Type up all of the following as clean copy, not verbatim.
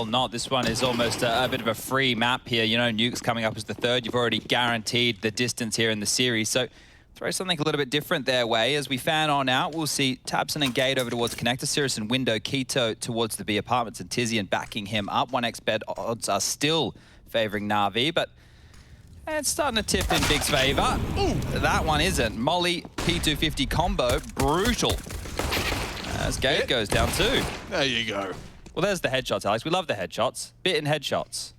well not. This one is almost a bit of a free map here. You know, Nuke's coming up as the third. You've already guaranteed the distance here in the series. So throw something a little bit different their way. As we fan on out, we'll see tabseN and Gate over towards Connector, Cirrus and Window, Keto towards the B apartments, and tabseN backing him up. 1x bet odds are still favoring Na'Vi, but it's starting to tip in Big's favor. Ooh, that one isn't. Molly, P250 combo, brutal. As Gate goes down too. There you go. Well, there's the headshots, Alex. We love the headshots. Bit in headshots.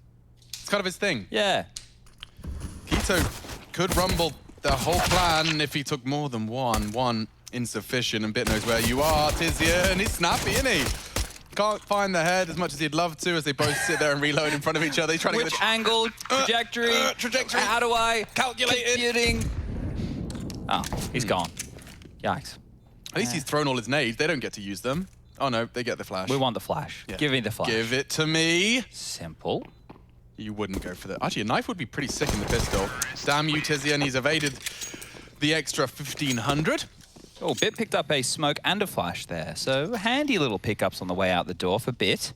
It's kind of his thing. Yeah. Keto could rumble the whole plan if he took more than one. One insufficient, and Bit knows where you are. tabseN, he's snappy, isn't he? Can't find the head as much as he'd love to, as they both sit there and reload in front of each other. He's trying to get the angle, trajectory, how do I calculate computing? Oh, he's gone. Yikes. At least he's thrown all his nades. They don't get to use them. Oh no, they get the flash. We want the flash. Yeah. Give me the flash. Give it to me. Simple. You wouldn't go for that. Actually, a knife would be pretty sick in the pistol. Damn you, tabseN. He's evaded the extra 1,500. Oh, Bit picked up a smoke and a flash there. So handy little pickups on the way out the door for Bit.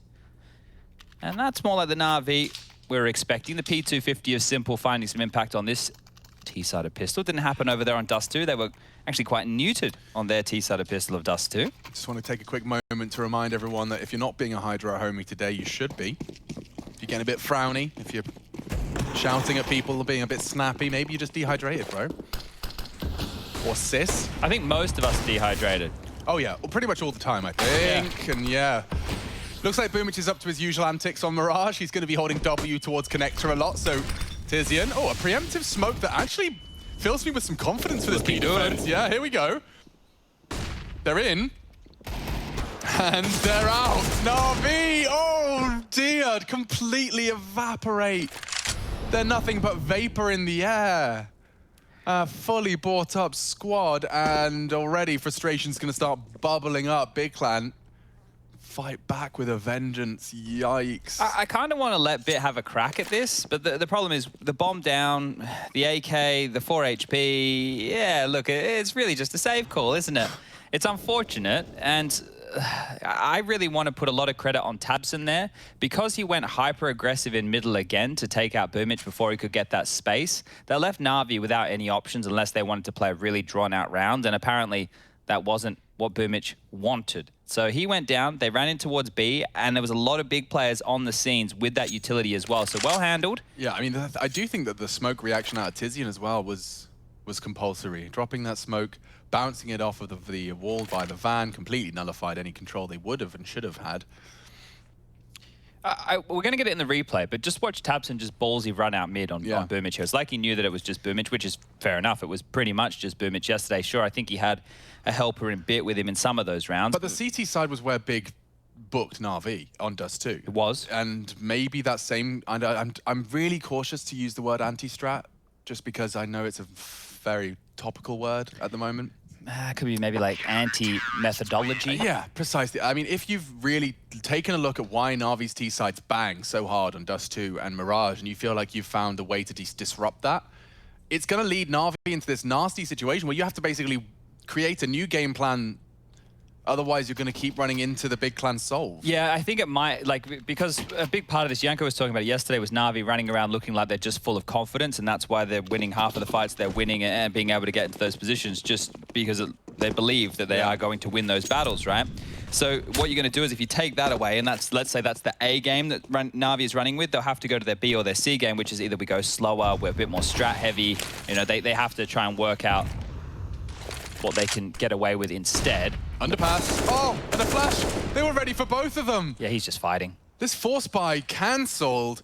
And that's more like the Na'Vi we were expecting. The P250 of Simple finding some impact on this T-sided pistol. Didn't happen over there on Dust 2. They were actually quite neutered on their T-sided pistol of Dust 2. Just want to take a quick moment to remind everyone that if you're not being a Hydra homie today, you should be. If you're getting a bit frowny, if you're shouting at people or being a bit snappy, maybe you're just dehydrated, bro. Or sis. I think most of us are dehydrated. Oh yeah, well, pretty much all the time, I think. Yeah. And yeah. Looks like boomich is up to his usual antics on Mirage. He's going to be holding W towards Connector a lot, so tabseN. Oh, a preemptive smoke that actually fills me with some confidence for this B defense. Yeah, here we go. They're in. And they're out. Na'Vi, oh dear, completely evaporate. They're nothing but vapor in the air. A fully bought up squad, and already frustration's gonna start bubbling up. Big Clan fight back with a vengeance, yikes. I kind of want to let Bit have a crack at this, but the problem is the bomb down, the AK, the 4 HP, yeah, look, it's really just a save call, isn't it? It's unfortunate, and I really want to put a lot of credit on tabseN there. Because he went hyper-aggressive in middle again to take out boomich before he could get that space, they left Na'Vi without any options unless they wanted to play a really drawn-out round, and apparently that wasn't what boomich wanted. So he went down, they ran in towards B, and there was a lot of big players on the scenes with that utility as well, so well handled. Yeah, I mean, I do think that the smoke reaction out of tabseN as well was compulsory. Dropping that smoke, bouncing it off of the wall by the van, completely nullified any control they would have and should have had. We're going to get it in the replay, but just watch tabseN just ballsy run out mid on boomich here. It's like he knew that it was just boomich, which is fair enough. It was pretty much just boomich yesterday. Sure, I think he had a helper in Bit with him in some of those rounds. But the CT side was where Big booked Na'Vi on Dust 2. It was. And maybe that same... I'm really cautious to use the word anti-strat, just because I know it's a very topical word at the moment. Could be maybe like anti-methodology. Yeah, precisely. I mean, if you've really taken a look at why Na'Vi's T-sides bang so hard on Dust 2 and Mirage, and you feel like you've found a way to disrupt that, it's going to lead Na'Vi into this nasty situation where you have to basically create a new game plan. Otherwise, you're going to keep running into the big clan solve. Yeah, I think it might, like, because a big part of this, Yanko was talking about it yesterday, was Na'Vi running around looking like they're just full of confidence, and that's why they're winning half of the fights they're winning and being able to get into those positions just because they believe that they are going to win those battles, right? So what you're going to do is if you take that away, and that's, let's say that's the A game that Na'Vi is running with, they'll have to go to their B or their C game, which is either we go slower, we're a bit more strat heavy, you know, they have to try and work out what they can get away with instead. Underpass. Oh, and a flash. They were ready for both of them. Yeah, he's just fighting. This force buy cancelled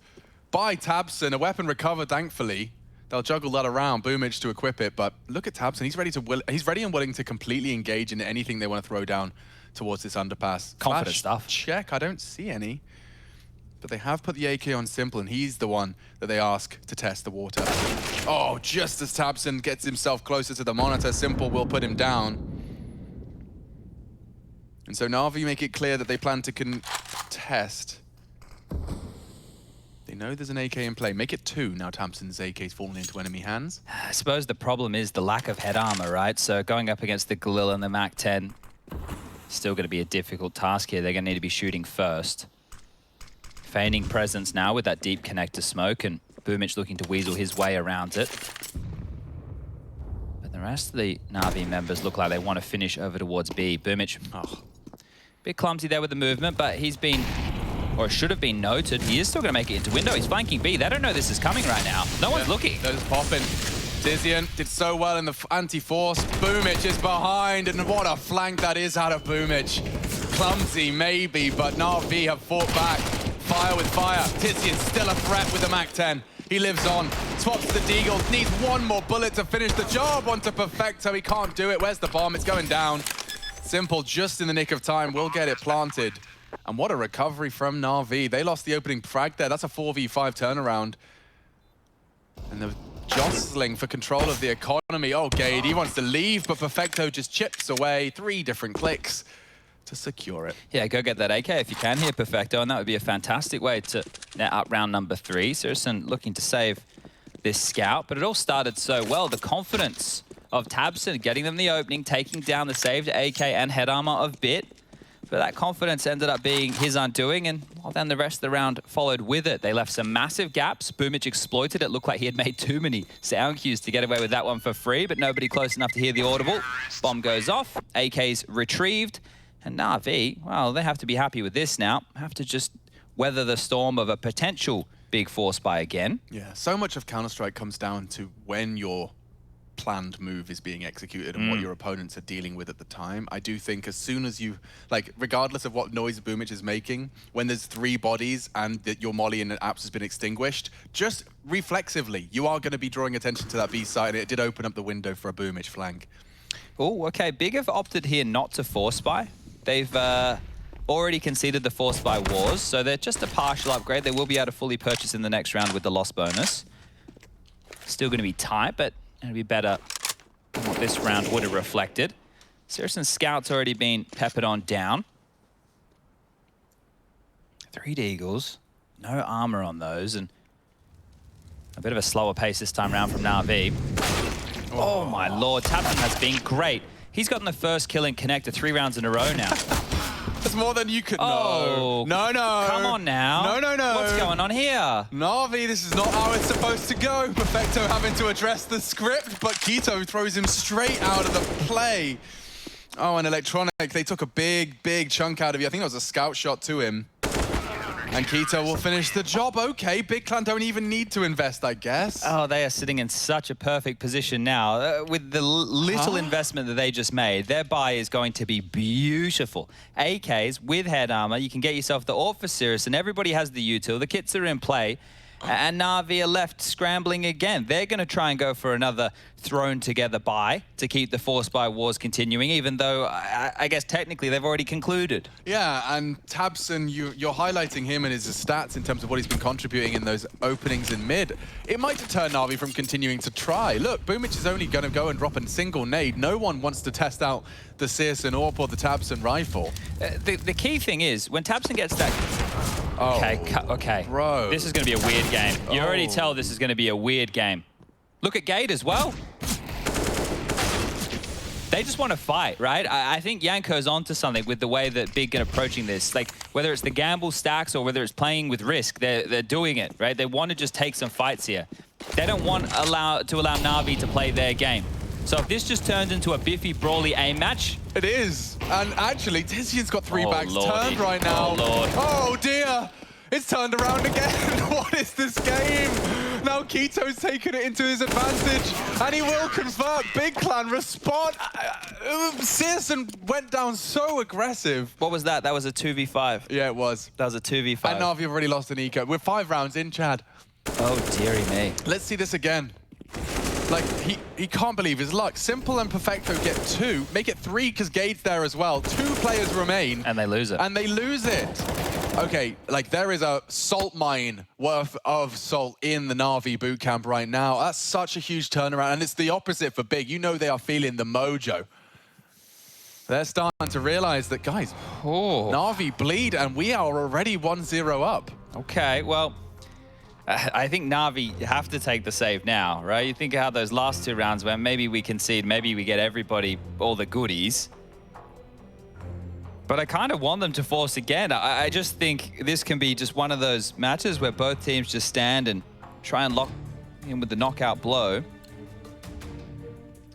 by tabseN. A weapon recovered, thankfully. They'll juggle that around, boomich to equip it, but look at tabseN. He's ready and willing to completely engage in anything they want to throw down towards this underpass. Confident flash stuff. Check. I don't see any. But they have put the AK on Simple, and he's the one that they ask to test the water. Oh, just as tabseN gets himself closer to the monitor, Simple will put him down. And so Na'Vi make it clear that they plan to contest. They know there's an AK in play. Make it 2 now tabseN's AK's fallen into enemy hands. I suppose the problem is the lack of head armor, right? So going up against the Galil and the MAC-10, still going to be a difficult task here. They're going to need to be shooting first. feigning presence now with that deep connector smoke, and boomich looking to weasel his way around it. But the rest of the Na'Vi members look like they want to finish over towards B. boomich, bit clumsy there with the movement, but he's been, or should have been noted, he is still going to make it into window. He's flanking B. They don't know this is coming right now. No one's looking. They're just popping. tabseN did so well in the anti-force. boomich is behind, and what a flank that is out of boomich. Clumsy, maybe, but Na'Vi have fought back. Fire with fire. tabseN still a threat with the MAC-10. He lives on. Swaps the Deagle. Needs one more bullet to finish the job. Onto Perfecto. He can't do it. Where's the bomb? It's going down. Simple, just in the nick of time. We'll get it planted. And what a recovery from Na'Vi. They lost the opening frag there. That's a 4v5 turnaround. And they're jostling for control of the economy. Oh, Gade, he wants to leave, but Perfecto just chips away. 3 different clicks to secure it. Yeah, go get that AK if you can here, Perfecto, and that would be a fantastic way to net up round number 3. siRasen looking to save this scout, but it all started so well. The confidence of tabseN getting them the opening, taking down the saved AK and head armor of Bit. But that confidence ended up being his undoing, and well, then the rest of the round followed with it. They left some massive gaps. boomich exploited it. Looked like he had made too many sound cues to get away with that one for free, but nobody close enough to hear the audible. Bomb goes off, AK's retrieved, and Na'Vi, well, they have to be happy with this now. Have to just weather the storm of a potential big force buy again. Yeah, so much of Counter-Strike comes down to when your planned move is being executed and what your opponents are dealing with at the time. I do think as soon as you, like, regardless of what noise boomich is making, when there's 3 bodies and that your molly and apps has been extinguished, just reflexively, you are going to be drawing attention to that B side, and it did open up the window for a boomich flank. Oh, okay. Big have opted here not to force buy. They've already conceded the force buy wars, so they're just a partial upgrade. They will be able to fully purchase in the next round with the loss bonus. Still going to be tight, but it'll be better than what this round would have reflected. siRasen's scout's already been peppered on down. 3 Deagles, no armor on those, and a bit of a slower pace this time around from Na'Vi. Oh my lord, tabseN has been great. He's gotten the first kill in connector 3 rounds in a row now. That's more than you could know. No, no. Come on now. No. What's going on here? Na'Vi, this is not how it's supposed to go. Perfecto having to address the script, but k1to throws him straight out of the play. Oh, and Electronic, they took a big chunk out of you. I think that was a scout shot to him. And k1to will finish the job. Okay, Big Clan don't even need to invest, I guess. Oh, they are sitting in such a perfect position now. With the little investment that they just made, their buy is going to be beautiful. AKs with head armor, you can get yourself the AWP for siRasen. Everybody has the util. The kits are in play. And Na'Vi are left scrambling again. They're going to try and go for another thrown together buy to keep the force buy wars continuing, even though I guess technically they've already concluded. Yeah, and tabseN, you're highlighting him and his stats in terms of what he's been contributing in those openings in mid. It might deter Na'Vi from continuing to try. Look, boomich is only going to go and drop a single nade. No one wants to test out the siRasen AWP or the tabseN rifle. The key thing is, when tabseN gets that... Okay. Bro. This is going to be a weird game. You already tell this is going to be a weird game. Look at Gade as well. They just want to fight, right? I think Yanko's onto something with the way that Big are approaching this. Like, whether it's the gamble stacks or whether it's playing with risk, they're doing it, right? They want to just take some fights here. They don't want to allow Na'Vi to play their game. So if this just turns into a biffy, brawly aim match... It is. And actually, tabseN's got 3 backs Lordy. turned right now. Oh, Lord. Oh, dear. It's turned around again. What is this game? Now k1to's taken it into his advantage, and he will convert. Big Clan respond. siRasen went down so aggressive. What was that? That was a 2v5. Yeah, it was. That was a 2v5. And Na'Vi have already lost an eco. We're 5 rounds in, Chad. Oh, dearie me. Let's see this again. Like, he can't believe his luck. Simple and Perfecto get 2. Make it 3 because Gade's there as well. 2 players remain. And they lose it. And they lose it. Okay, like there is a salt mine worth of salt in the Na'Vi boot camp right now. That's such a huge turnaround. And it's the opposite for Big. You know they are feeling the mojo. They're starting to realize that, guys, Na'Vi bleed and we are already 1-0 up. Okay, well... I think Na'Vi have to take the save now, right? You think of how those last 2 rounds went. Maybe we concede, maybe we get everybody all the goodies. But I kind of want them to force again. I just think this can be just one of those matches where both teams just stand and try and lock in with the knockout blow.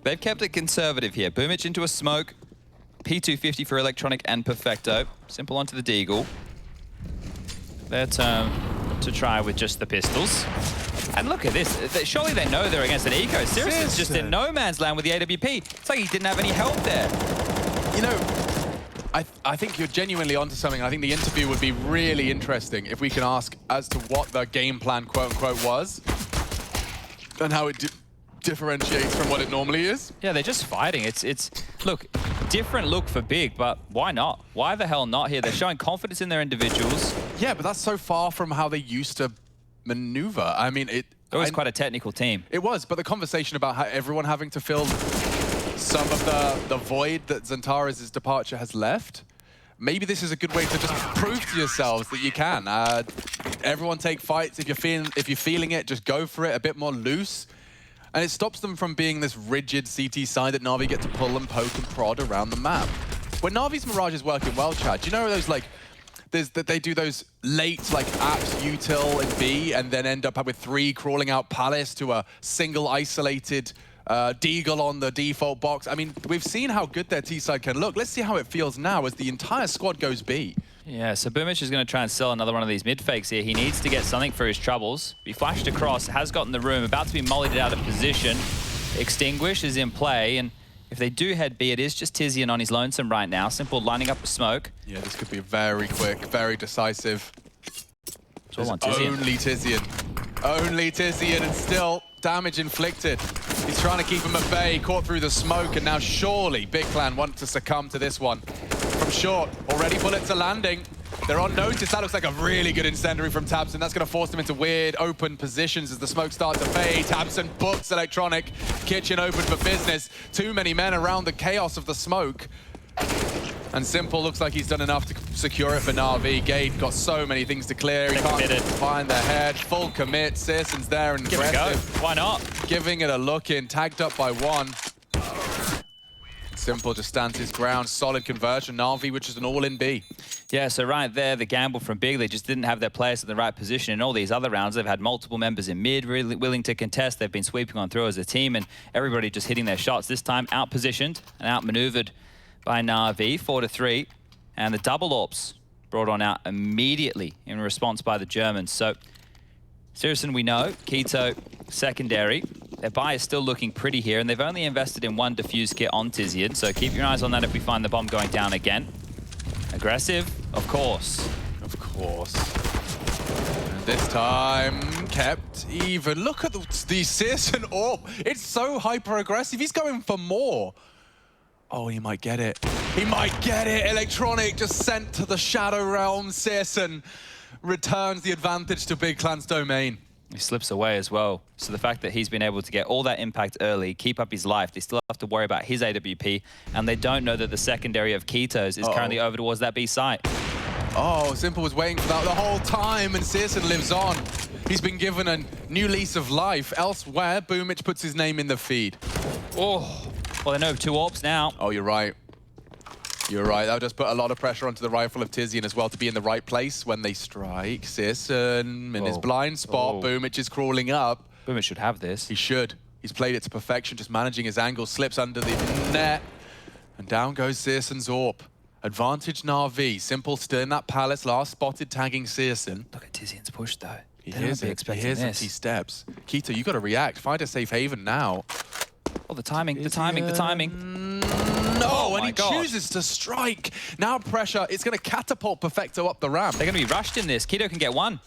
They've kept it conservative here. boomich into a smoke. P250 for Electronic and Perfecto. Simple onto the Deagle. Their turn to try with just the pistols. And look at this. Surely they know they're against an eco. Sirisson's just in no man's land with the AWP. It's like he didn't have any help there. You know, I think you're genuinely onto something. I think the interview would be really interesting if we can ask as to what the game plan, quote unquote, was and how it differentiates from what it normally is. Yeah, they're just fighting. It's look, different look for Big, but why not? Why the hell not here? They're showing confidence in their individuals. Yeah, but that's so far from how they used to maneuver. I mean, it was quite a technical team. It was, but the conversation about how everyone having to fill some of the void that Xantares' departure has left, maybe this is a good way to just prove to yourselves that you can. Everyone take fights. If you're feeling it, just go for it. A bit more loose. And it stops them from being this rigid CT side that Na'Vi get to pull and poke and prod around the map. When Na'Vi's Mirage is working well, Chad, do you know those, like, they do those late, like, apps util and B, and then end up with 3 crawling out Palace to a single isolated Deagle on the default box. I mean, we've seen how good their T-side can look. Let's see how it feels now as the entire squad goes B. Yeah, so boomich is going to try and sell another one of these mid fakes here. He needs to get something for his troubles. He flashed across, has gotten the room, about to be mollied out of position. Extinguish is in play, and if they do head B, it is just tabseN on his lonesome right now. Simple lining up the smoke. Yeah, this could be very quick, very decisive. It's all on tabseN. Only tabseN, and still damage inflicted. He's trying to keep him at bay, caught through the smoke, and now surely Big Clan want to succumb to this one. From short, already bullets are landing. They're on notice. That looks like a really good incendiary from tabseN. That's going to force them into weird open positions as the smoke starts to fade. tabseN books Electronic. Kitchen open for business. Too many men around the chaos of the smoke. And Simple looks like he's done enough to secure it for Na'Vi. Gate got so many things to clear. He can't find the head. Full commit. sirisson's there and give aggressive. It a go. Why not? Giving it a look in. Tagged up by 1. Simple just stands his ground. Solid conversion. Na'Vi, which is an all-in B. Yeah, so right there, the gamble from Big, they just didn't have their players in the right position. In all these other rounds, they've had multiple members in mid really willing to contest. They've been sweeping on through as a team, and everybody just hitting their shots. This time, out-positioned and out-maneuvered by Na'Vi, 4-3. And the double AWPs brought on out immediately in response by the Germans. So, sirissonn, we know. Keto, secondary. Their buy is still looking pretty here, and they've only invested in 1 defuse kit on tabseN, so keep your eyes on that if we find the bomb going down again. Aggressive, of course. Of course. And this time, kept even. Look at the sirissonn AWP. It's so hyper-aggressive. He's going for more. Oh, he might get it. He might get it. Electronic just sent to the Shadow Realm. sirissonn returns the advantage to Big Clan's domain. He slips away as well. So the fact that he's been able to get all that impact early, keep up his life, they still have to worry about his AWP, and they don't know that the secondary of Ketos is currently over towards that B site. Oh, Simple was waiting for that the whole time, and sirissonn lives on. He's been given a new lease of life. Elsewhere, boomich puts his name in the feed. Oh, well, they know 2 AWPs now. Oh, you're right. You're right. That'll just put a lot of pressure onto the rifle of tabseN as well to be in the right place when they strike. sirissonn in his blind spot. boomich is crawling up. boomich should have this. He should. He's played it to perfection, just managing his angle. Slips under the net. And down goes sirissonn's AWP. Advantage Na'Vi. Simple still in that palace. Last spotted tagging sirissonn. Look at tabseN's push, though. He hears it. He hears it. He steps. Keto, you got to react. Find a safe haven now. Oh, the timing, the timing, the timing. No, and he chooses to strike. Now pressure, it's going to catapult Perfecto up the ramp. They're going to be rushed in this. Keto can get 1.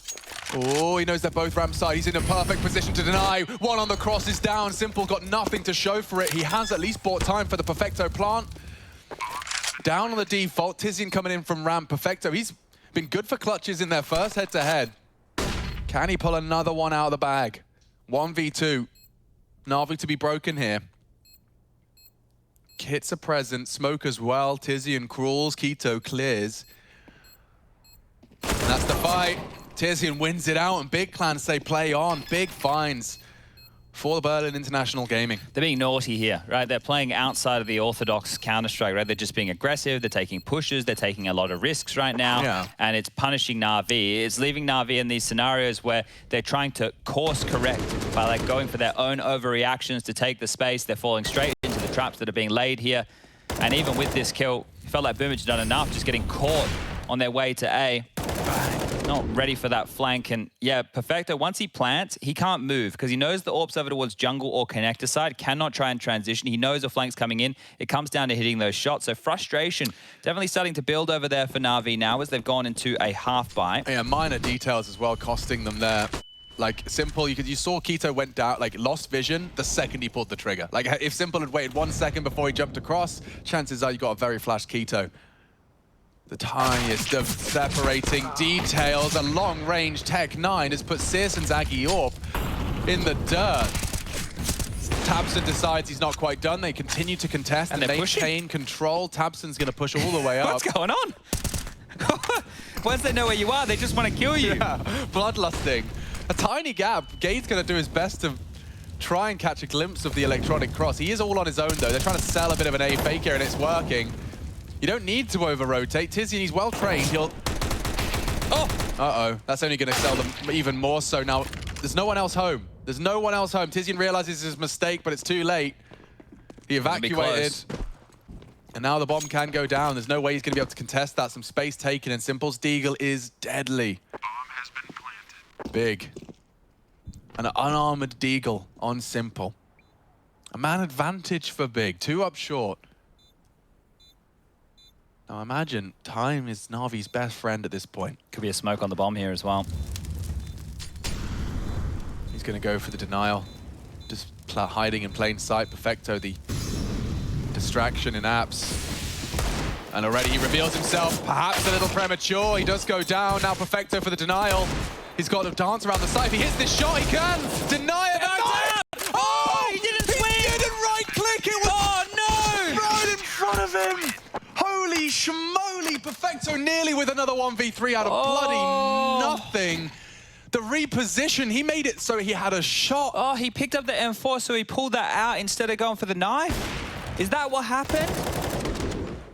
Oh, he knows they're both ramp side. He's in a perfect position to deny. 1 on the cross is down. Simple got nothing to show for it. He has at least bought time for the Perfecto plant. Down on the default. tabseN coming in from ramp. Perfecto, he's been good for clutches in their first head-to-head. Can he pull another one out of the bag? 1v2. Na'Vi to be broken here. Kits are present, smoke as well. tabseN crawls, Keto clears. And that's the fight. tabseN wins it out, and Big Clan say play on. Big finds for the Berlin International Gaming. They're being naughty here, right? They're playing outside of the orthodox Counter-Strike, right? They're just being aggressive. They're taking pushes. They're taking a lot of risks right now. Yeah. And it's punishing Na'Vi. It's leaving Na'Vi in these scenarios where they're trying to course correct by like going for their own overreactions to take the space. They're falling straight into the traps that are being laid here. And even with this kill, it felt like boomage had done enough, just getting caught on their way to A. Not ready for that flank. And yeah, Perfecto, once he plants, he can't move because he knows the AWP's over towards jungle or connector side, cannot try and transition. He knows the flank's coming in. It comes down to hitting those shots. So frustration definitely starting to build over there for Na'Vi now as they've gone into a half buy. Yeah, minor details as well costing them there. Like, Simple, you saw Keto went down, like, lost vision the second he pulled the trigger. Like, if Simple had waited 1 second before he jumped across, chances are you got a very flash Keto. The tiniest of separating details. A long-range Tech 9 has put tabseN's Aggie Orp in the dirt. tabseN decides he's not quite done. They continue to contest and maintain control. tabseN's going to push all the way up. What's going on? Once they know where you are, they just want to kill you. Yeah, bloodlusting. A tiny gap. Gade's going to do his best to try and catch a glimpse of the electronic cross. He is all on his own, though. They're trying to sell a bit of an A fake here, and it's working. You don't need to over-rotate. tabseN, he's well-trained. He'll... Oh! Uh-oh. That's only going to sell them even more so. Now, there's no one else home. There's no one else home. tabseN realizes his mistake, but it's too late. He evacuated. And now the bomb can go down. There's no way he's going to be able to contest that. Some space taken, and Simple's Deagle is deadly. Bomb has been planted. Big. An unarmored Deagle on Simple. A man advantage for Big. 2 up short. Now imagine, time is Na'Vi's best friend at this point. Could be a smoke on the bomb here as well. He's going to go for the denial. Just hiding in plain sight. Perfecto, the distraction in apps. And already he reveals himself, perhaps a little premature. He does go down. Now Perfecto for the denial. He's got to dance around the side. If he hits this shot, he can deny it. Oh, he didn't swing! He didn't right-click. It was right in front of him. Holy schmoly, Perfecto nearly with another 1v3 out of bloody nothing. The reposition, he made it so he had a shot. Oh, he picked up the M4, so he pulled that out instead of going for the knife? Is that what happened?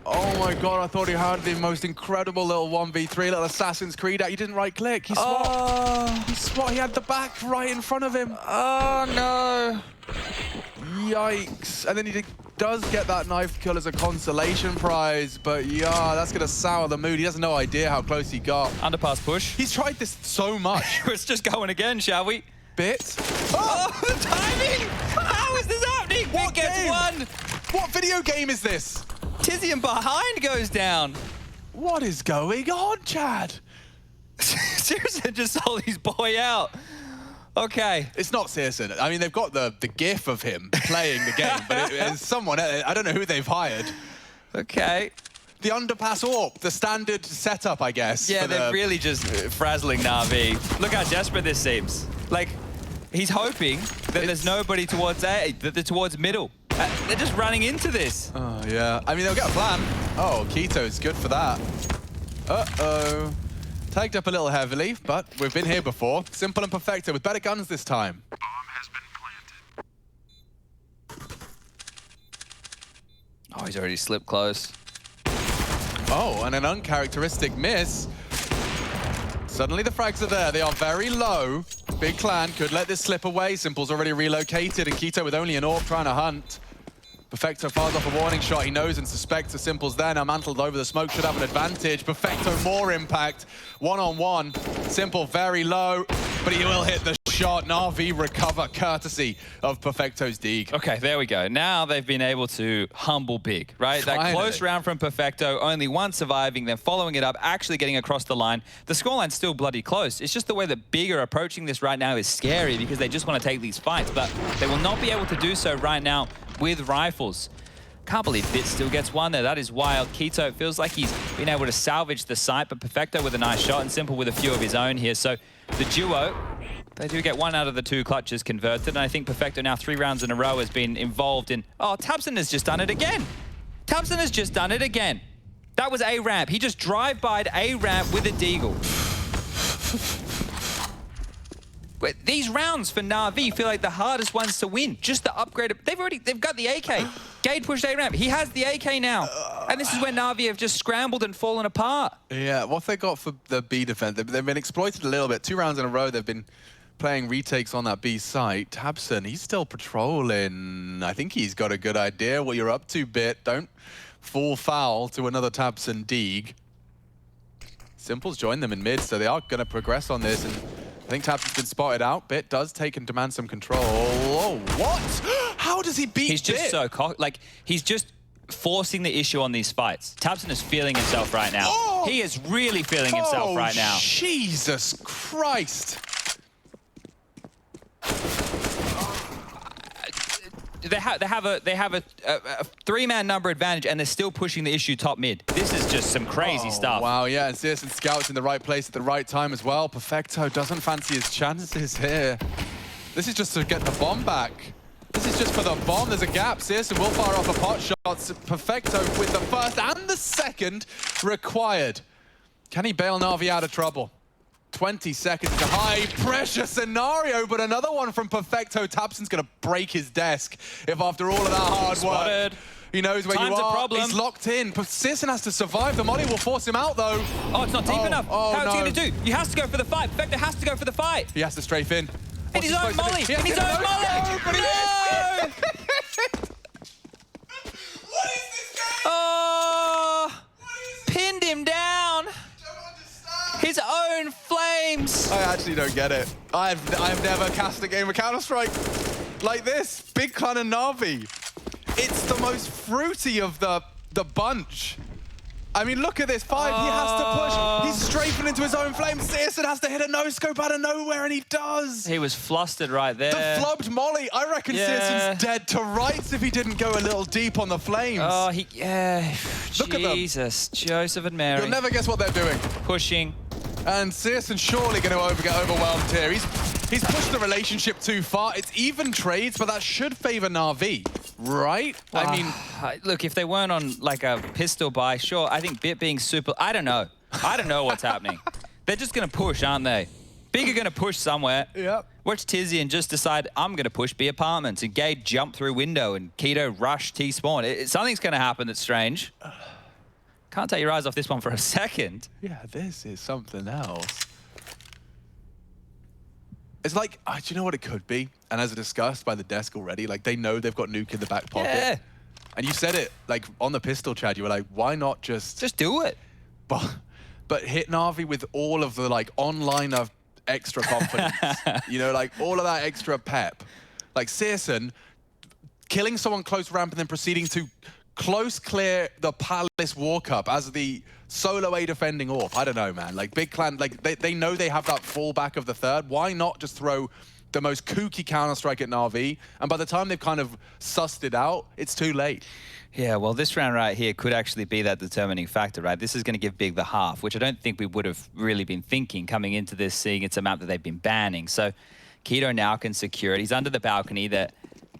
Oh my god, I thought he had the most incredible little 1v3, little Assassin's Creed out. He didn't right-click, he swapped. Oh. He swapped, he had the back right in front of him. Oh, no. Yikes. And then he does get that knife kill as a consolation prize, but yeah, that's gonna sour the mood. He has no idea how close he got. Underpass push. He's tried this so much. Let's just go in again, shall we? Bit. Oh, the timing! How is this happening? What Big gets game? one. What video game is this? tabseN behind goes down. What is going on, Chad? Seriously, just sold his boy out. Okay. It's not tabseN. I mean, they've got the gif of him playing the game, but it's someone else. I don't know who they've hired. Okay. The underpass AWP, the standard setup, I guess. Yeah, they're really just frazzling Na'Vi. Look how desperate this seems. Like, he's hoping that there's nobody towards A, that they're towards middle. They're just running into this. Oh, yeah. I mean, they'll get a plan. Oh, Keto's good for that. Uh-oh. Tagged up a little heavily, but we've been here before. Simple and Perfecto with better guns this time. Bomb has been planted. Oh, he's already slipped close. Oh, and an uncharacteristic miss. Suddenly the frags are there. They are very low. Big Clan could let this slip away. Simple's already relocated, and Keto with only an AWP trying to hunt. Perfecto fires off a warning shot. He knows and suspects the Simple's there. Now mantled over the smoke, should have an advantage. Perfecto more impact. One-on-one. Simple very low, but he will hit the shot. Na'Vi recover courtesy of Perfecto's Deag. Okay, there we go. Now they've been able to humble Big, right? Finally. That close round from Perfecto, only one surviving, then following it up, actually getting across the line. The scoreline's still bloody close. It's just the way that Big are approaching this right now is scary because they just want to take these fights, but they will not be able to do so right now with rifles. Can't believe Bit still gets one there. That is wild. Keto feels like he's been able to salvage the site, but Perfecto with a nice shot and Simple with a few of his own here. So the duo, they do get 1 out of the 2 clutches converted, and I think Perfecto now 3 rounds in a row has been involved in... Oh, tabseN has just done it again. tabseN has just done it again. That was A-ramp. He just drive-by'd A-ramp with a Deagle. But these rounds for Na'Vi feel like the hardest ones to win. Just the upgrade. They've got the AK. Gade pushed A ramp. He has the AK now. And this is where Na'Vi have just scrambled and fallen apart. Yeah, what they got for the B defense, they've been exploited a little bit. 2 rounds in a row, they've been playing retakes on that B site. tabseN, he's still patrolling. I think he's got a good idea what you're up to, Bit. Don't fall foul to another tabseN Deeg. Simple's joined them in mid, so they are going to progress on this. And I think tabseN's been spotted out. Bit does take and demand some control. Oh, what? How does he beat He's just Bit? so cocky. Like, he's just forcing the issue on these fights. tabseN is feeling himself right now. Oh! He is really feeling himself right now. Jesus Christ. They have a 3-man number advantage, and they're still pushing the issue top mid. This is just some crazy stuff. Wow, yeah, and tabseN scouts in the right place at the right time as well. Perfecto doesn't fancy his chances here. This is just to get the bomb back. This is just for the bomb. There's a gap. tabseN will fire off a pot shot. Perfecto with the first and the second required. Can he bail Na'Vi out of trouble? 20 seconds. It's a high-pressure scenario, but another one from Perfecto. tabseN's going to break his desk if after all of that hard Spotted. work, he knows where Time's you a are. problem. He's locked in. tabseN has to survive. The molly will force him out, though. Oh, it's not deep enough. Oh, How is he no. going to do? He has to go for the fight. Perfecto has to go for the fight. He has to strafe in. In his own molly. He has In his to- own molly. but he- No! What is this game? Oh! Pinned him down. His own flames. I actually don't get it. I've never cast a game of Counter-Strike like this. Big Clan and Na'Vi. It's the most fruity of the bunch. I mean, look at this. 5, he has to push. He's strafing into his own flames. tabseN has to hit a no-scope out of nowhere, and he does. He was flustered right there. The flubbed molly. I reckon Yeah. tabseN's dead to rights if he didn't go a little deep on the flames. Oh, yeah. Look at them. Jesus. Joseph and Mary. You'll never guess what they're doing. Pushing. And tabseN's surely going to get overwhelmed here. He's pushed the relationship too far. It's even trades, but that should favor Na'Vi, right? I mean, Look, if they weren't on like a pistol buy, sure. I think Bit being super, I don't know. I don't know what's happening. They're just going to push, aren't they? Big are going to push somewhere. Yep. Watch tabseN just decide, I'm going to push B apartments. And Gade jump through window and Keto rush T spawn. Something's going to happen that's strange. Can't take your eyes off this one for a second. yeah, this is something else. It's like, do you know what it could be? And as discussed by the desk already, like they know they've got Nuke in the back pocket. Yeah. And you said it, like on the pistol, Chad, you were like, why not just do it. but hit Na'Vi with all of the like online of extra confidence. You know, like all of that extra pep. Like tabseN killing someone close ramp and then proceeding to close clear the Palace walk up as the solo A defending AWP. I don't know, man. Like Big Clan, like they know they have that fallback of the third. Why not just throw the most kooky Counter-Strike at Na'Vi? And by the time they've kind of sussed it out, it's too late. Yeah, well, this round right here could actually be that determining factor, right? This is going to give Big the half, which I don't think we would have really been thinking coming into this, seeing it's a map that they've been banning. So Keto now can secure it. He's under the balcony. They're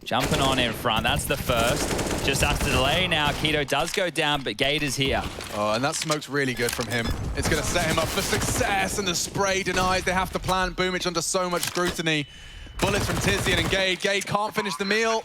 jumping on in front. That's the first. Just after the delay now, Keto does go down, but Gade is here. Oh, and that smoke's really good from him. It's going to set him up for success, and the spray denies. They have to plant boomich under so much scrutiny. Bullets from tabseN and Gade. Gade can't finish the meal,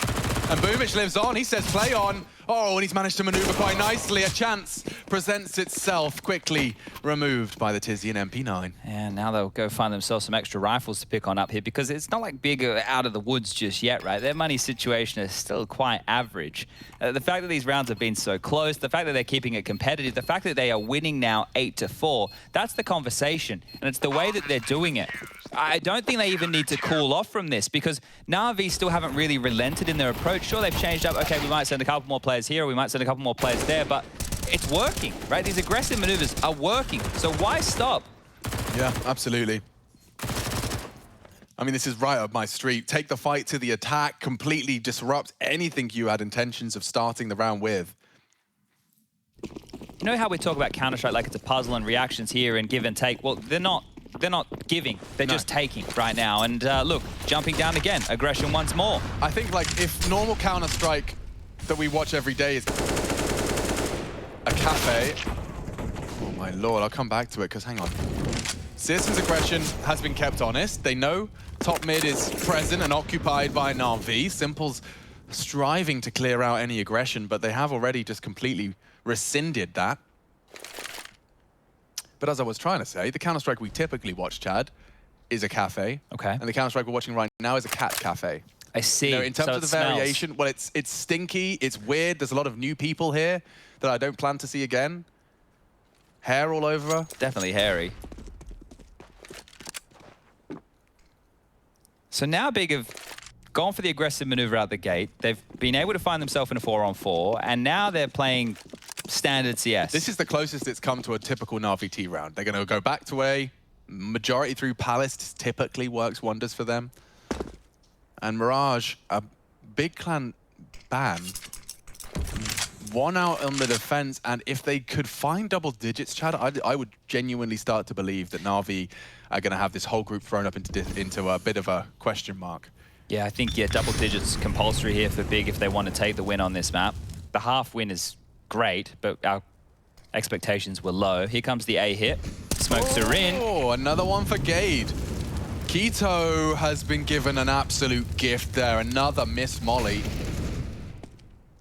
and boomich lives on. He says, play on. Oh, and he's managed to maneuver quite nicely. A chance presents itself, quickly removed by the tabseN MP9. And now they'll go find themselves some extra rifles to pick on up here, because it's not like Big are out of the woods just yet, right? Their money situation is still quite average. The fact that these rounds have been so close, the fact that they're keeping it competitive, the fact that they are winning now 8-4, that's the conversation. And it's the way that they're doing it. I don't think they even need to cool off from this, because Na'Vi still haven't really relented in their approach. Sure, they've changed up. Okay, we might send a couple more players here, or we might send a couple more players there, but it's working, right? These aggressive maneuvers are working. So why stop? Yeah, absolutely. I mean, this is right up my street. Take the fight to the attack, completely disrupt anything you had intentions of starting the round with. You know how we talk about Counter-Strike like it's a puzzle and reactions here and give and take? Well, they're not giving, they're just taking right now. And look, jumping down again, aggression once more. I think like if normal Counter-Strike that we watch every day is a cafe, oh my lord, I'll come back to it because hang on. tabseN's aggression has been kept honest. They know Top mid is present and occupied by Na'Vi. Simple's striving to clear out any aggression, but they have already just completely rescinded that. But as I was trying to say, the Counter-Strike we typically watch, Chad, is a cafe. Okay. And the Counter-Strike we're watching right now is a cat cafe. I see. You know, in terms So of the it smells. variation, well, it's stinky, it's weird. There's a lot of new people here that I don't plan to see again. Hair all over. Definitely hairy. So now Big have gone for the aggressive maneuver out the gate. They've been able to find themselves in a 4-on-4, and now they're playing standard CS. This is the closest it's come to a typical Na'Vi T round. They're going to go back to A. Majority through Palace typically works wonders for them. And Mirage, a big clan ban. One out on the defense, and if they could find double digits, Chad, I would genuinely start to believe that Na'Vi are going to have this whole group thrown up into a bit of a question mark. Yeah, I think, double digits compulsory here for Big if they want to take the win on this map. The half win is great, but our expectations were low. Here comes the A hit. Smokes are in. Oh, another one for Gade. Keto has been given an absolute gift there. Another miss molly.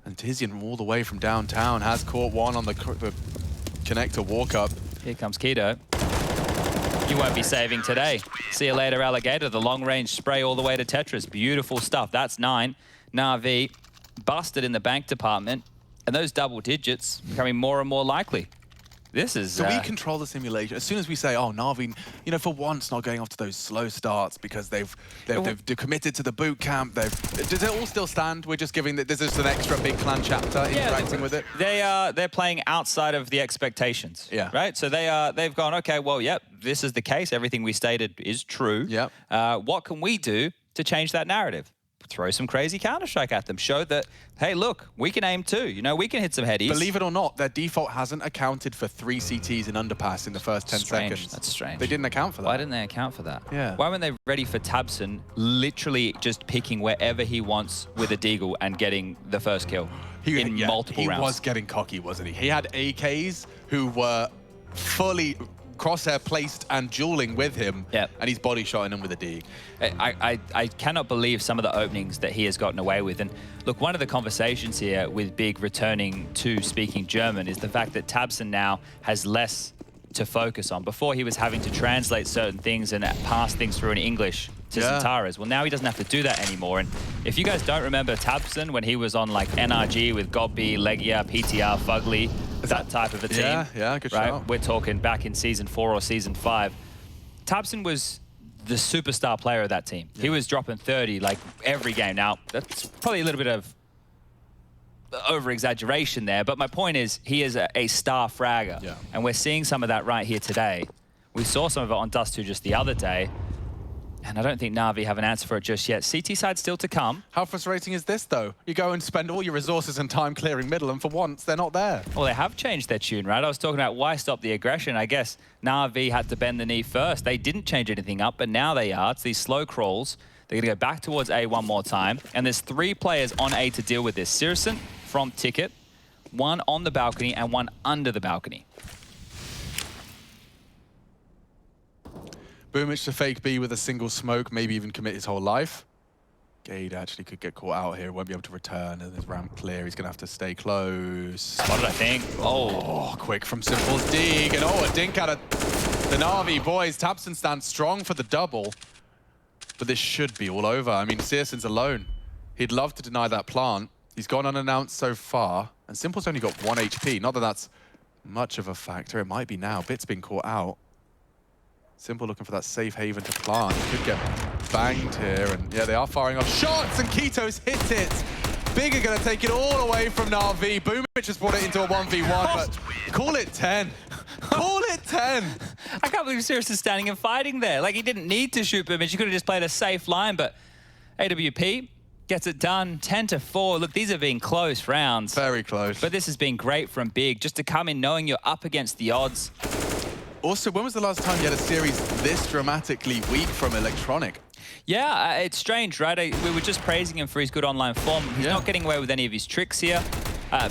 And tabseN all the way from downtown has caught one on the connector walk-up. Here comes Keto. You won't be saving today. See you later, Alligator. The long-range spray all the way to Tetris. Beautiful stuff. That's 9. Na'Vi busted in the bank department. And those double digits becoming more and more likely. This is... So we control the simulation. As soon as we say, oh, Na'Vi, you know, for once not going off to those slow starts because they've committed to the boot camp. Does it all still stand? We're just giving that there's just an extra big clan chapter interacting with it. They're playing outside of the expectations. Yeah. Right. So they've gone, okay, well, yep, this is the case. Everything we stated is true. Yep. What can we do to change that narrative? Throw some crazy Counter-Strike at them. Show that, hey, look, we can aim too. You know, we can hit some headies. Believe it or not, their default hasn't accounted for 3 CTs in underpass in the first 10 seconds. That's strange. They didn't account for that. Why didn't they account for that? Yeah. Why weren't they ready for tabseN literally just picking wherever he wants with a deagle and getting the first kill in multiple rounds? He was getting cocky, wasn't he? He had AKs who were fully crosshair placed and dueling with him, and he's body shotting them with a D. I cannot believe some of the openings that he has gotten away with. And look, one of the conversations here with Big returning to speaking German is the fact that tabseN now has less to focus on. Before, he was having to translate certain things and pass things through in English to Zentaras. Well, now he doesn't have to do that anymore. And if you guys don't remember tabseN when he was on like NRG with Gobby, Legia, PTR, Fugly, that type of a team. Yeah, good right? shout. We're talking back in Season 4 or Season 5. tabseN was the superstar player of that team. He was dropping 30 like every game. Now, that's probably a little bit of over-exaggeration there, but my point is he is a star fragger. Yeah. And we're seeing some of that right here today. We saw some of it on Dust 2 just the other day. And I don't think Na'Vi have an answer for it just yet. CT side still to come. How frustrating is this, though? You go and spend all your resources and time clearing middle, and for once, they're not there. Well, they have changed their tune, right? I was talking about why stop the aggression. I guess Na'Vi had to bend the knee first. They didn't change anything up, but now they are. It's these slow crawls. They're going to go back towards A one more time. And there's 3 players on A to deal with this. syrsoN from Ticket, 1 on the balcony, and 1 under the balcony. Boomich to fake B with a single smoke, maybe even commit his whole life. Gade actually could get caught out here, won't be able to return, and his ramp clear. He's going to have to stay close. Spotted, I think. Oh, quick from Simple's dig, and a dink out of the Na'Vi boys. tabseN stands strong for the double, but this should be all over. I mean, syrsoN's alone. He'd love to deny that plant. He's gone unannounced so far, and Simple's only got 1 HP. Not that that's much of a factor. It might be now. Bit's been caught out. Simple looking for that safe haven to plant. Could get banged here, and yeah, they are firing off shots, and Keto's hit it. Big are going to take it all away from Na'Vi. Boomich has brought it into a 1v1, but call it 10. Call it 10. I can't believe syrsoN's standing and fighting there. Like, he didn't need to shoot Boomich. He could have just played a safe line, but AWP gets it done, 10-4. Look, these have been close rounds. Very close. But this has been great from Big, just to come in knowing you're up against the odds. Also, when was the last time you had a series this dramatically weak from Electronic? Yeah, it's strange, right? We were just praising him for his good online form. He's not getting away with any of his tricks here.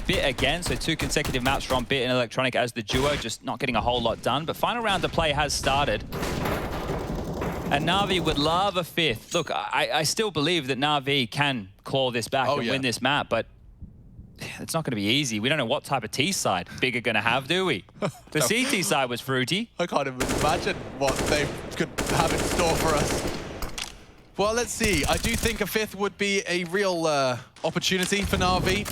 Bit again, so 2 consecutive maps from Bit and Electronic as the duo, just not getting a whole lot done. But final round of play has started. And Na'Vi would love a 5th. Look, I still believe that Na'Vi can claw this back and win this map, but it's not going to be easy. We don't know what type of T side Big are going to have, do we? The CT side was fruity. I can't even imagine what they could have in store for us. Well, let's see. I do think a 5th would be a real opportunity for Na'Vi.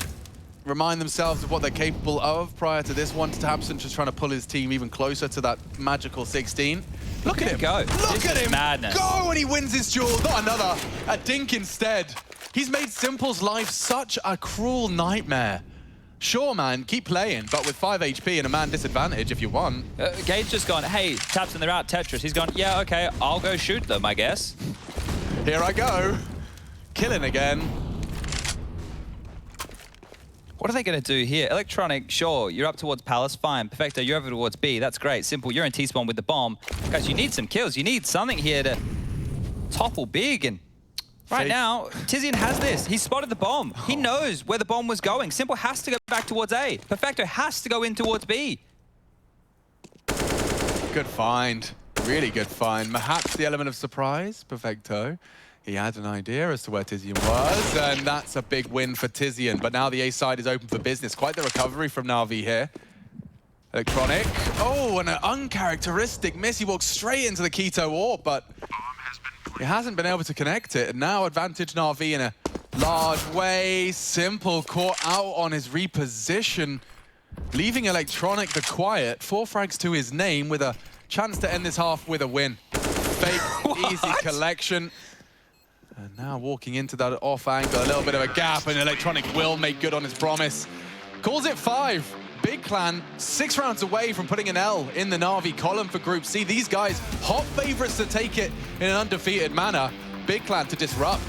Remind themselves of what they're capable of prior to this one. tabseN just trying to pull his team even closer to that magical 16. Look at him go. Look at him madness. Go, and he wins his duel. Not another. A dink instead. He's made Simple's life such a cruel nightmare. Sure, man, keep playing, but with 5 HP and a man disadvantage if you want. Gabe's just gone, hey, tabseN, they're out Tetris. He's gone, yeah, okay, I'll go shoot them, I guess. Here I go. Killing again. What are they going to do here? Electronic, sure, you're up towards Palace, fine. Perfecto, you're over towards B, that's great. Simple, you're in T-spawn with the bomb. Guys, you need some kills. You need something here to topple Big. And right now, tabseN has this. He's spotted the bomb. He knows where the bomb was going. Simple has to go back towards A. Perfecto has to go in towards B. Good find. Really good find. Perhaps the element of surprise, Perfecto. He had an idea as to where tabseN was, and that's a big win for tabseN. But now the A side is open for business. Quite the recovery from Na'Vi here. Electronic. Oh, and an uncharacteristic miss. He walks straight into the Keto Orb, but he hasn't been able to connect it. And now advantage Na'Vi in a large way. Simple caught out on his reposition, leaving Electronic the quiet. 4 frags to his name with a chance to end this half with a win. Fake, easy collection. And now walking into that off angle, a little bit of a gap, and Electronic will make good on his promise. Calls it 5. Big Clan 6 rounds away from putting an L in the Na'Vi column for Group C. These guys, hot favorites to take it in an undefeated manner. Big Clan to disrupt.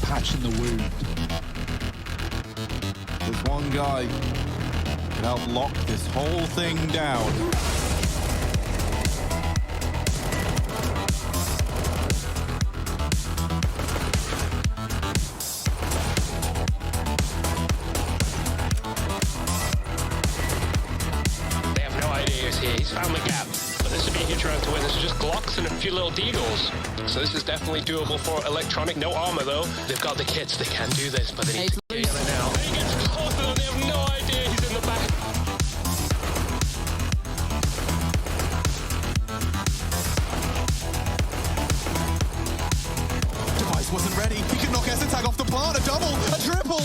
Patching the wound. There's one guy can help lock this whole thing down. They have no idea he's here. He's found the gap. But this would be a huge round to win. This is just Glocks and a few little deagles. So this is definitely doable for Electronic. No armor though. They've got the kits. They can do this, but they need to get it now. He gets closer though. They have no idea he's in the back. Device wasn't ready. He could knock tag off the plant. A double, a triple.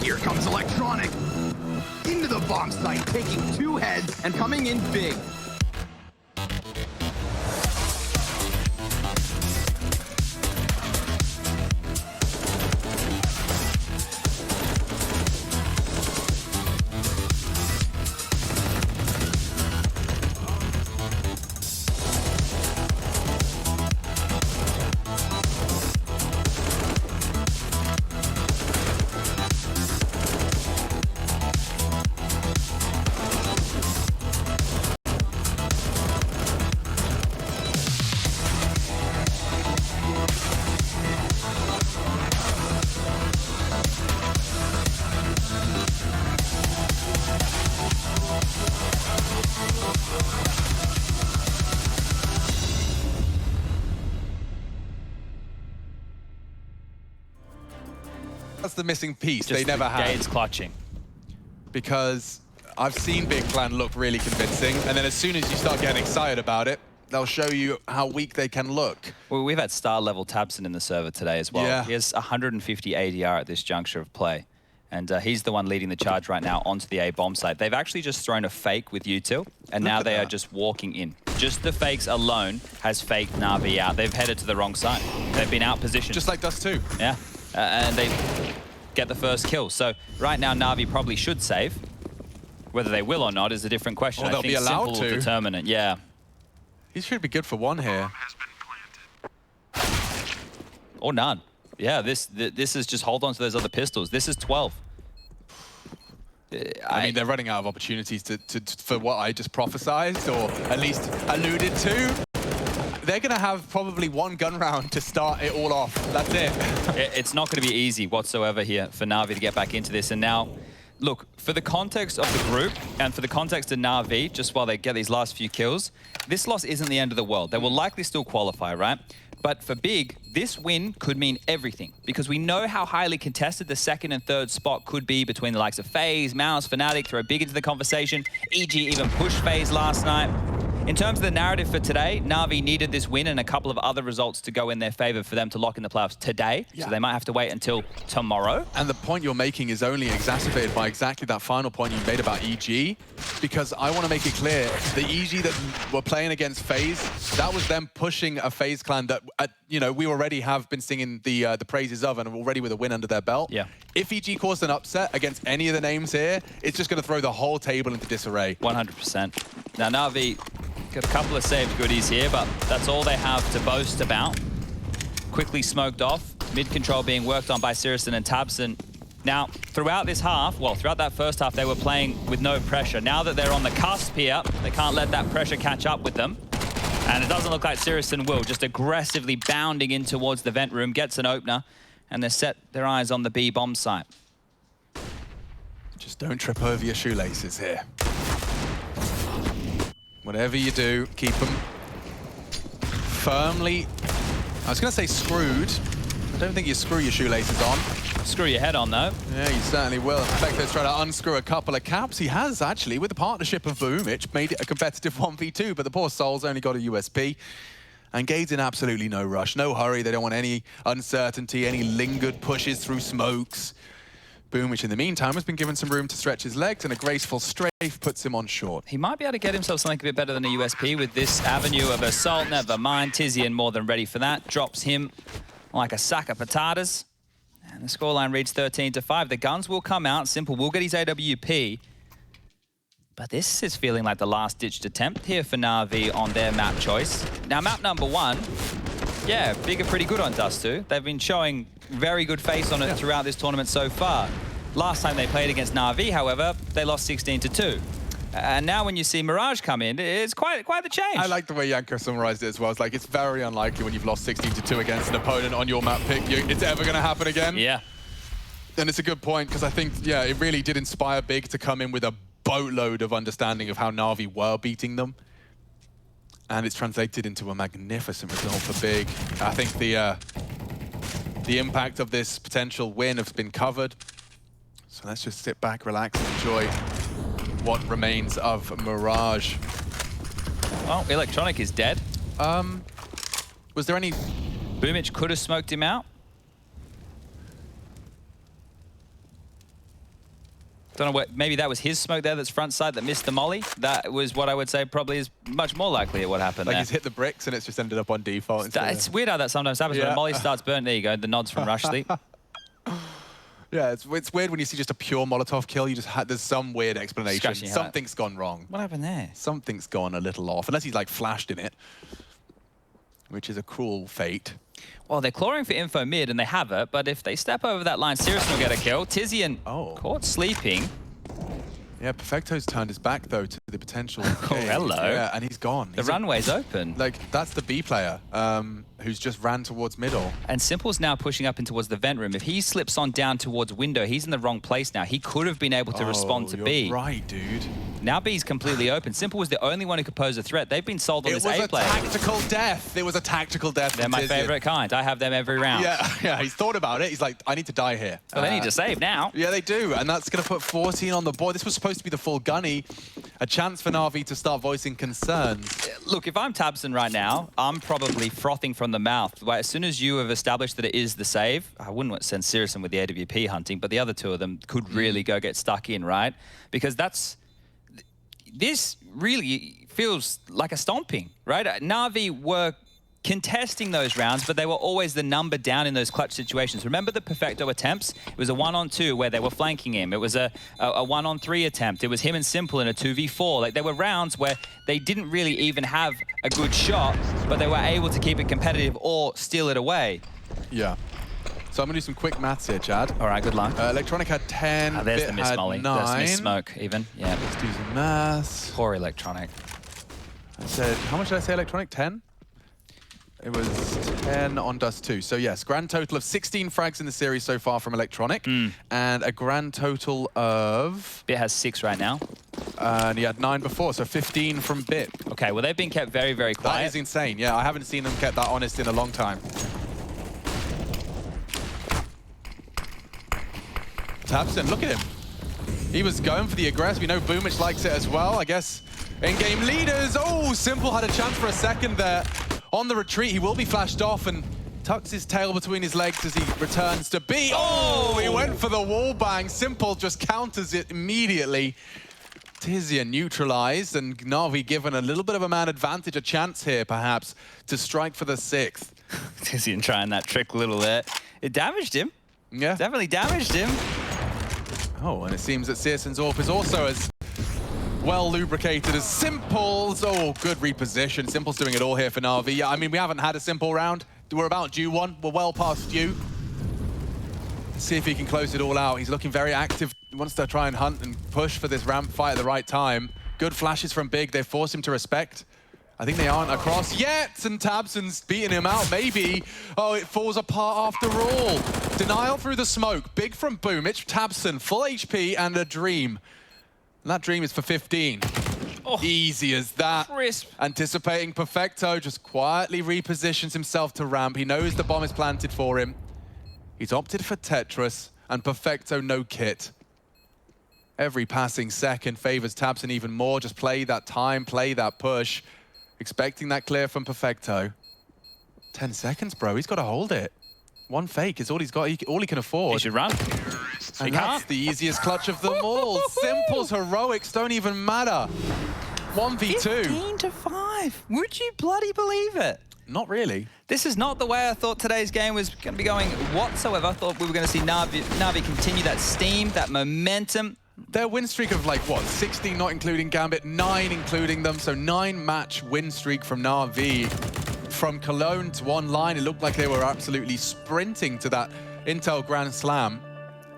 Here comes Electronic into the bomb site, taking 2 heads and coming in big. That's the missing piece Just they never had. Gabe's clutching. Because I've seen Big Clan look really convincing, and then as soon as you start getting excited about it, they'll show you how weak they can look. Well, we've had star-level tabseN in the server today as well. Yeah. He has 150 ADR at this juncture of play. And he's the one leading the charge right now onto the A bomb site. They've actually just thrown a fake with util, and now they are just walking in. Just the fakes alone has faked Na'Vi out. They've headed to the wrong side. They've been out positioned. Just like Dust 2. Yeah, and they get the first kill. So right now Na'Vi probably should save. Whether they will or not is a different question. Or they'll be allowed Simple to. will determine it. Yeah. He should be good for one here. Has been planted. Or none. Yeah, this is just hold on to those other pistols. This is 12. I mean, they're running out of opportunities for what I just prophesized, or at least alluded to. They're going to have probably one gun round to start it all off. That's it. It's not going to be easy whatsoever here for Na'Vi to get back into this. And now, look, for the context of the group and for the context of Na'Vi, just while they get these last few kills, this loss isn't the end of the world. They will likely still qualify, right? But for Big, this win could mean everything because we know how highly contested the second and third spot could be between the likes of FaZe, Mouse, Fnatic, throw Big into the conversation. EG even pushed FaZe last night. In terms of the narrative for today, Na'Vi needed this win and a couple of other results to go in their favor for them to lock in the playoffs today. Yeah. So they might have to wait until tomorrow. And the point you're making is only exacerbated by exactly that final point you made about EG, because I want to make it clear, the EG that were playing against FaZe, that was them pushing a FaZe clan that, you know, we already have been singing the praises of and already with a win under their belt. Yeah. If EG caused an upset against any of the names here, it's just going to throw the whole table into disarray. 100%. Now, Na'Vi got a couple of saved goodies here, but that's all they have to boast about. Quickly smoked off. Mid control being worked on by syrsoN and tabseN. Now, throughout this half, well, throughout that first half, they were playing with no pressure. Now that they're on the cusp here, they can't let that pressure catch up with them. And it doesn't look like syrsoN will, just aggressively bounding in towards the vent room, gets an opener, and they set their eyes on the B bomb site. Just don't trip over your shoelaces here. Whatever you do, keep them firmly, I was going to say screwed. I don't think you screw your shoelaces on. Screw your head on, though. Yeah, you certainly will. Perfecto's trying to unscrew a couple of caps. He has, actually, with the partnership of boomich, made it a competitive 1v2, but the poor Soul's only got a USP. And Gade's in absolutely no rush, no hurry. They don't want any uncertainty, any lingered pushes through smokes. boomich, in the meantime, has been given some room to stretch his legs, and a graceful strafe puts him on short. He might be able to get himself something a bit better than a USP with this avenue of assault. Never mind, tabseN more than ready for that. Drops him like a sack of potatoes. And the scoreline reads 13-5. The guns will come out. Simple will get his AWP. But this is feeling like the last-ditched attempt here for Na'Vi on their map choice. Now, map number 1, yeah, Big are pretty good on Dust 2. They've been showing very good face on it throughout this tournament so far. Last time they played against Na'Vi, however, they lost 16-2. And now when you see Mirage come in, it's quite the change. I like the way Yanko summarized it as well. It's like, it's very unlikely when you've lost 16-2 against an opponent on your map pick, it's ever going to happen again. Yeah. And it's a good point, because I think, yeah, it really did inspire Big to come in with a boatload of understanding of how Na'Vi were beating them. And it's translated into a magnificent result for Big. I think the impact of this potential win has been covered. So let's just sit back, relax, and enjoy what remains of Mirage. Well, Electronic is dead. Was there any... boomich could have smoked him out. Don't know what, maybe that was his smoke there that's front side that missed the molly. That was what I would say probably is much more likely at what happened like there. he's hit the bricks and it's just ended up on default. It's weird how that sometimes happens when a molly starts burning. There you go, the nods from Rush Sleep. Yeah, it's weird when you see just a pure Molotov kill. You just there's some weird explanation. Something's gone wrong. What happened there? Something's gone a little off, unless he's like flashed in it, which is a cruel fate. Well, they're clawing for info mid, and they have it, but if they step over that line, syrsoN will get a kill. tabseN caught sleeping. Yeah, Perfecto's turned his back, though, to the potential. Oh, hello. Yeah, and he's gone. The runway's open. Like, that's the B player who's just ran towards middle. And Simple's now pushing up in towards the vent room. If he slips on down towards window, he's in the wrong place now. He could have been able to respond to B. You're right, dude. Now B's completely open. Simple was the only one who could pose a threat. They've been sold on It this was A a play. tactical death. It was a tactical death. They're my favorite kind. I have them every round. Yeah, he's thought about it. He's like, I need to die here. But they need to save now. Yeah, they do, and that's going to put 14 on the board. This was supposed to be the full gunny. A chance for Na'Vi to start voicing concerns. Look, if I'm tabseN right now, I'm probably frothing from the mouth. Like, as soon as you have established that it is the save, I wouldn't want to send Sirius with the AWP hunting, but the other two of them could really go get stuck in, right? Because this really feels like a stomping, right? Na'Vi were contesting those rounds, but they were always the number down in those clutch situations. Remember the Perfecto attempts? It was a 1-on-2 where they were flanking him. It was a 1-on-3 attempt. It was him and Simple in a 2v4. Like, there were rounds where they didn't really even have a good shot, but they were able to keep it competitive or steal it away. Yeah. So I'm going to do some quick maths here, Chad. All right, good luck. Electronic had 10, There's Bit the miss had molly. 9. There's miss smoke even. Yeah. Let's do some maths. Poor Electronic. I said, how much did I say Electronic? 10? It was 10 on Dust 2. So yes, grand total of 16 frags in the series so far from Electronic, and a grand total of... Bit has 6 right now. And he had 9 before, so 15 from Bit. Okay, well, they've been kept very, very quiet. That is insane. Yeah, I haven't seen them kept that honest in a long time. tabseN, look at him. He was going for the aggress. We know boomich likes it as well. I guess in-game leaders. Oh, Simple had a chance for a second there. On the retreat, he will be flashed off and tucks his tail between his legs as he returns to B. Oh, he went for the wall bang. Simple just counters it immediately. tabseN neutralized, and Na'Vi given a little bit of a man advantage, a chance here perhaps to strike for the 6th. tabseN trying that trick a little there. It damaged him. Yeah. Definitely damaged him. Oh, and it seems that Searson's AWP is also as well lubricated as Simple's. Oh, good reposition. Simple's doing it all here for Na'Vi. Yeah, I mean, we haven't had a Simple round. We're about due one. We're well past due. Let's see if he can close it all out. He's looking very active. He wants to try and hunt and push for this ramp fight at the right time. Good flashes from Big. They've forced him to respect. I think they aren't across yet, and tabseN's beating him out, maybe. Oh, it falls apart after all. Denial through the smoke. Big from boomich. tabseN, full HP and a dream. And that dream is for 15. Oh, easy as that. Crisp. Anticipating Perfecto, just quietly repositions himself to ramp. He knows the bomb is planted for him. He's opted for Tetris, and Perfecto no kit. Every passing second favors tabseN even more. Just play that time, play that push. Expecting that clear from Perfecto. 10 seconds, bro. He's got to hold it. One fake is all he's got. All he can afford. He should run. And that's the easiest clutch of them all. Simple's heroics don't even matter. 1v2. 15-5. Would you bloody believe it? Not really. This is not the way I thought today's game was going to be going whatsoever. I thought we were going to see Na'Vi continue that steam, that momentum. Their win streak of like, what, 16 not including Gambit, 9 including them. So 9-match win streak from Na'Vi. From Cologne to online, it looked like they were absolutely sprinting to that Intel Grand Slam.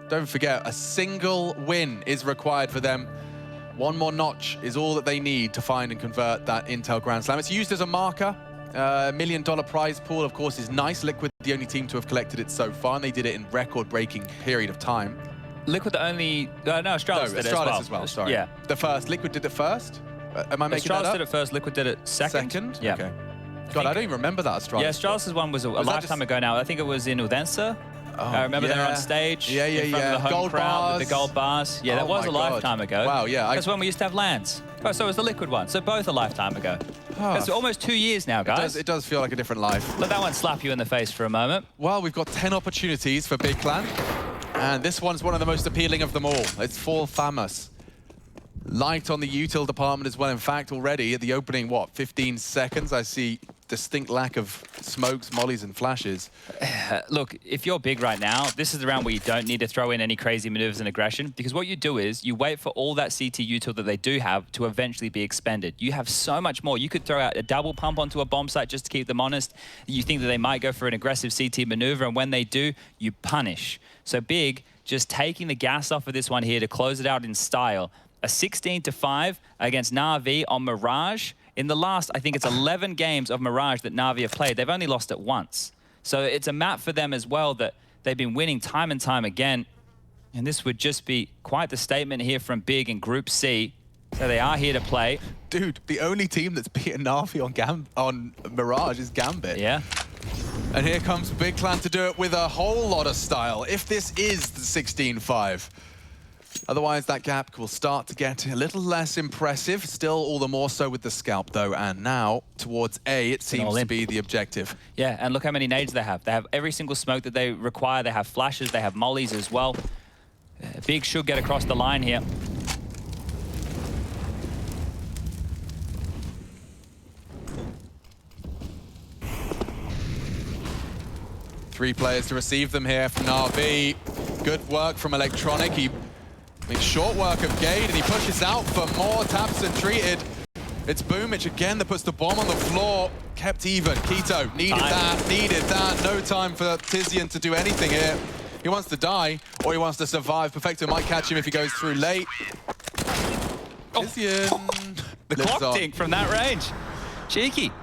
Don't forget, a single win is required for them. One more notch is all that they need to find and convert that Intel Grand Slam. It's used as a marker. $1 million prize pool, of course, is nice. Liquid, the only team to have collected it so far, and they did it in record-breaking period of time. Liquid the only... no, Astralis did it as well. Sorry. Yeah. The first. Liquid did it first? Am I making that up? Astralis did it first, Liquid did it second. Second? Yeah. Okay. God, I don't even remember that Astralis. Yeah, Astralis' one was a lifetime ago now. I think it was in Odense. I remember they were on stage. In front of the home gold crowd bars. with the gold bars. Yeah, that was a lifetime ago. Wow, yeah. That's when we used to have LANs. Oh, so it was the Liquid one. So both a lifetime ago. It's almost 2 years now, guys. It does feel like a different life. Let that one slap you in the face for a moment. Well, we've got 10 opportunities for Big Clan. And this one's one of the most appealing of them all. It's full FAMAS. Light on the util department as well. In fact, already at the opening, 15 seconds, I see distinct lack of smokes, mollies, and flashes. Look, if you're Big right now, this is the round where you don't need to throw in any crazy maneuvers and aggression, because what you do is you wait for all that CT util that they do have to eventually be expended. You have so much more. You could throw out a double pump onto a bomb site just to keep them honest. You think that they might go for an aggressive CT maneuver, and when they do, you punish. So Big, just taking the gas off of this one here to close it out in style. A 16-5 against Na'Vi on Mirage. In the last, I think it's 11 games of Mirage that Na'Vi have played, they've only lost it once. So it's a map for them as well that they've been winning time and time again. And this would just be quite the statement here from Big in Group C. So they are here to play. Dude, the only team that's beaten Na'Vi on Mirage is Gambit. Yeah. And here comes Big Clan to do it with a whole lot of style, if this is the 16-5. Otherwise, that gap will start to get a little less impressive. Still, all the more so with the scalp, though. And now, towards A, it seems to be the objective. Yeah, and look how many nades they have. They have every single smoke that they require. They have flashes, they have mollies as well. Big should get across the line here. Three players to receive them here from Na'Vi. Good work from Electronic. He makes short work of Gade, and he pushes out for more. tabseN treated. It's boomich again that puts the bomb on the floor. Kept even. Keto needed that. No time for tabseN to do anything here. He wants to die, or he wants to survive. Perfecto might catch him if he goes through late. tabseN. The clock dink from that range. Cheeky.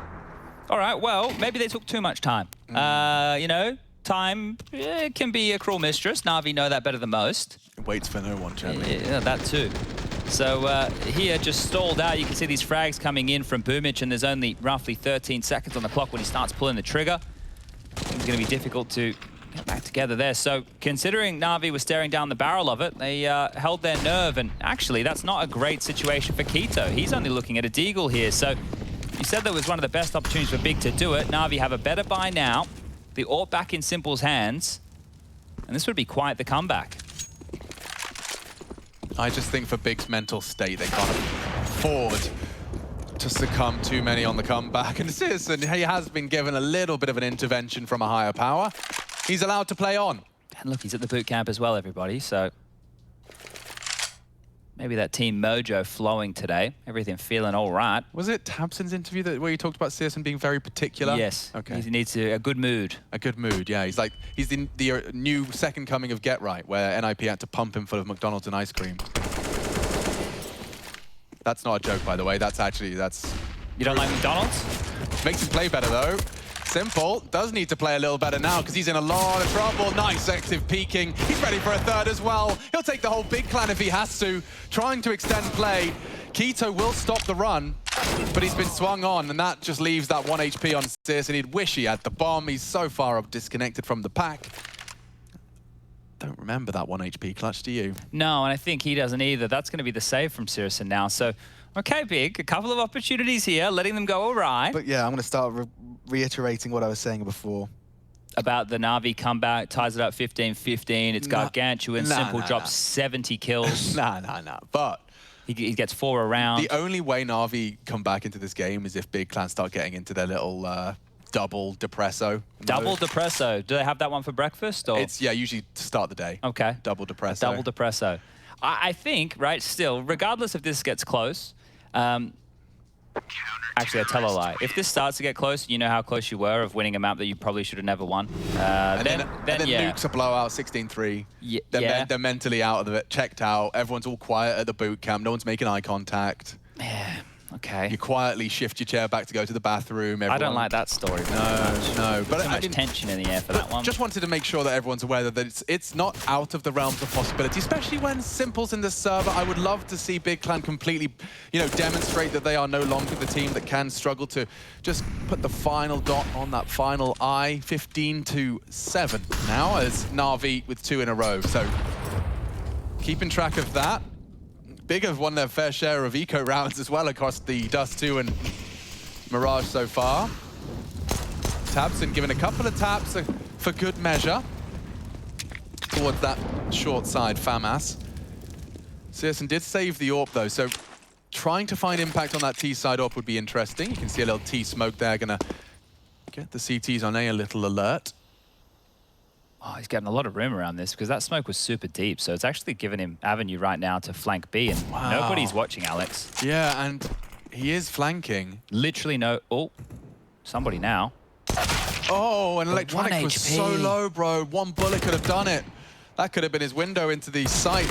All right, well, maybe they took too much time. You know, time can be a cruel mistress. Na'Vi know that better than most. It waits for no one, generally. Yeah, that too. So here, just stalled out. You can see these frags coming in from boomich, and there's only roughly 13 seconds on the clock when he starts pulling the trigger. It's going to be difficult to get back together there. So considering Na'Vi was staring down the barrel of it, they held their nerve. And actually, that's not a great situation for Keto. He's only looking at a deagle here. So you said that was one of the best opportunities for Big to do it. Na'Vi have a better buy now. The AWP back in Simple's hands. And this would be quite the comeback. I just think for Big's mental state, they can't afford to succumb too many on the comeback. And tabseN, he has been given a little bit of an intervention from a higher power. He's allowed to play on. And look, he's at the boot camp as well, everybody. So maybe that team mojo flowing today. Everything feeling all right. Was it tabseN's interview where you talked about tabseN being very particular? Yes. Okay. He needs a good mood. A good mood, yeah. He's like, he's the new second coming of Get Right, where NIP had to pump him full of McDonald's and ice cream. That's not a joke, by the way. That's actually, that's... You don't like McDonald's? Makes him play better, though. Simple does need to play a little better now because he's in a lot of trouble. Nice active peeking. He's ready for a third as well. He'll take the whole Big Clan if he has to. Trying to extend play. Keto will stop the run, but he's been swung on, and that just leaves that 1 HP on tabseN. He'd wish he had the bomb. He's so far up disconnected from the pack. Don't remember that 1 HP clutch, do you? No, and I think he doesn't either. That's going to be the save from tabseN now. So, okay, Big, a couple of opportunities here, letting them go all right. But yeah, I'm going to start reiterating what I was saying before. About the Na'Vi comeback, ties it up 15-15. It's gargantuan. Simple drops 70 kills. Nah. But he gets 4 around. the only way Na'Vi come back into this game is if Big Clan start getting into their little double depresso. Double depresso. Do they have that one for breakfast? Or? It's, yeah, usually to start the day. Okay. Double depresso. Double depresso. I think, right, still, regardless if this gets close, actually, I tell a lie. If this starts to get close, you know how close you were of winning a map that you probably should have never won. Then yeah. Nuke's a blowout, 16-3. Yeah. They're mentally out of it, checked out. Everyone's all quiet at the boot camp. No one's making eye contact. Yeah. Okay. You quietly shift your chair back to go to the bathroom. I don't like that story. No. But too much tension in the air for that one. Just wanted to make sure that everyone's aware that it's not out of the realms of possibility, especially when Simple's in the server. I would love to see Big Clan completely, demonstrate that they are no longer the team that can struggle to just put the final dot on that final I. 15-7 now as Na'Vi with 2 in a row. So keeping track of that. Big have won their fair share of eco rounds as well across the Dust 2 and Mirage so far. tabseN given a couple of taps for good measure towards that short side FAMAS. tabseN did save the AWP though, so trying to find impact on that T side AWP would be interesting. You can see a little T smoke there, gonna get the CTs on A a little alert. Oh, he's getting a lot of room around this because that smoke was super deep. So it's actually giving him avenue right now to flank B. And nobody's watching, Alex. Yeah, and he is flanking. Literally no... Oh, somebody now. Oh, and Electronic was 1 so low, bro. 1 bullet could have done it. That could have been his window into the site,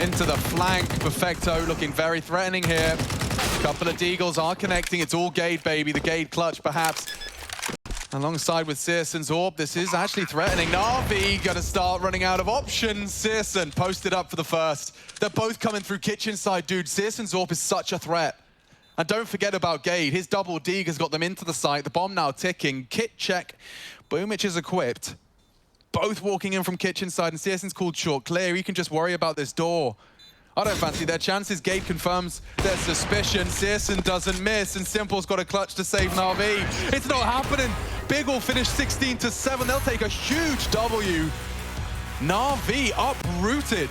into the flank. Perfecto looking very threatening here. A couple of deagles are connecting. It's all Gade, baby. The Gade clutch, perhaps. Alongside with Searson's Orb, this is actually threatening. Na'Vi gonna start running out of options. Searson posted up for the first. They're both coming through kitchen side, dude. Searson's Orb is such a threat. And don't forget about Gade. His double dig has got them into the site. The bomb now ticking. Kit check. boomich is equipped. Both walking in from kitchen side, and Searson's called short clear. He can just worry about this door. I don't fancy their chances. Gade confirms their suspicion. Searson doesn't miss, and Simple's got a clutch to save Na'Vi. It's not happening. Big will finish 16-7. They'll take a huge W. Na'Vi uprooted